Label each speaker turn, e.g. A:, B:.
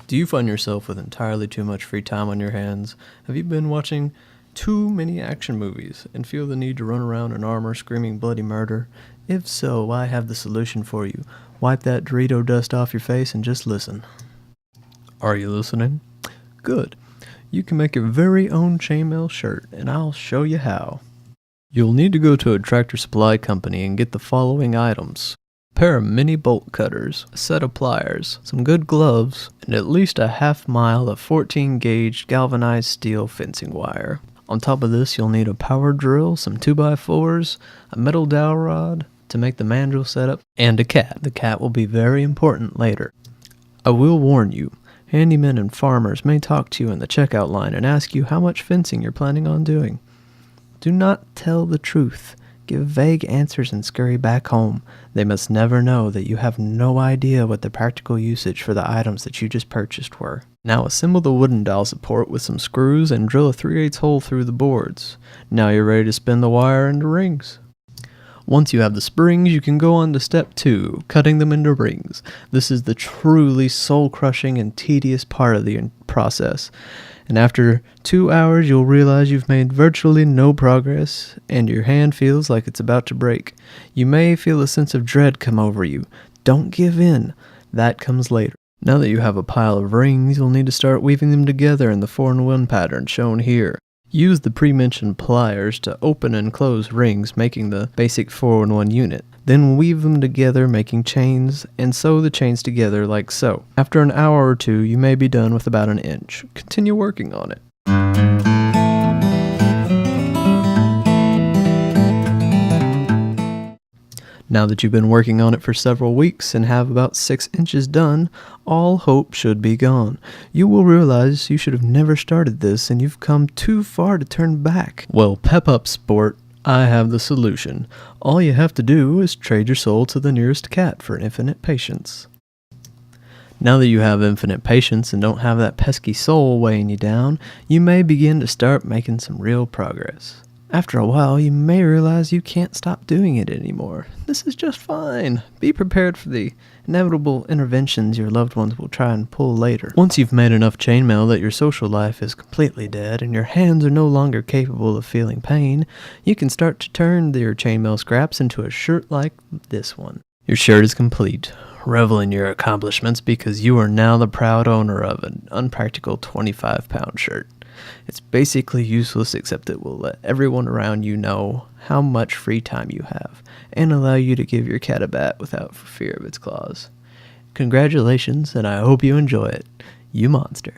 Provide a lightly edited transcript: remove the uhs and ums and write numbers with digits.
A: Do you find yourself with entirely too much free time on your hands? Have you been watching too many action movies and feel the need to run around in armor screaming bloody murder? If so, I have the solution for you. Wipe that Dorito dust off your face and just listen. Are you listening? Good. You can make your very own chainmail shirt, and I'll show you how. You'll need to go to a Tractor Supply company and get the following items: a pair of mini bolt cutters, a set of pliers, some good gloves, and at least a half mile of 14-gauge galvanized steel fencing wire. On top of this, you'll need a power drill, some 2x4s, a metal dowel rod to make the mandrel setup, and a cat. The cat will be very important later. I will warn you, handymen and farmers may talk to you in the checkout line and ask you how much fencing you're planning on doing. Do not tell the truth. Give vague answers and scurry back home. They must never know that you have no idea what the practical usage for the items that you just purchased were. Now assemble the wooden dowel support with some screws and drill a 3/8 hole through the boards. Now you're ready to spin the wire into rings. Once you have the springs, you can go on to step 2, cutting them into rings. This is the truly soul-crushing and tedious part of the process. And after 2 hours, you'll realize you've made virtually no progress, and your hand feels like it's about to break. You may feel a sense of dread come over you. Don't give in. That comes later. Now that you have a pile of rings, you'll need to start weaving them together in the 4-in-1 pattern shown here. Use the pre-mentioned pliers to open and close rings, making the basic 4-in-1 unit. Then weave them together, making chains, and sew the chains together like so. After an hour or two, you may be done with about an inch. Continue working on it. Now that you've been working on it for several weeks and have about 6 inches done, all hope should be gone. You will realize you should have never started this and you've come too far to turn back. Well, pep up, sport. I have the solution. All you have to do is trade your soul to the nearest cat for infinite patience. Now that you have infinite patience and don't have that pesky soul weighing you down, you may begin to start making some real progress. After a while, you may realize you can't stop doing it anymore. This is just fine. Be prepared for the inevitable interventions your loved ones will try and pull later. Once you've made enough chainmail that your social life is completely dead and your hands are no longer capable of feeling pain, you can start to turn your chainmail scraps into a shirt like this one. Your shirt is complete. Revel in your accomplishments because you are now the proud owner of an unpractical 25-pound shirt. It's basically useless, except it will let everyone around you know how much free time you have and allow you to give your cat a bat without fear of its claws. Congratulations, and I hope you enjoy it, you monster.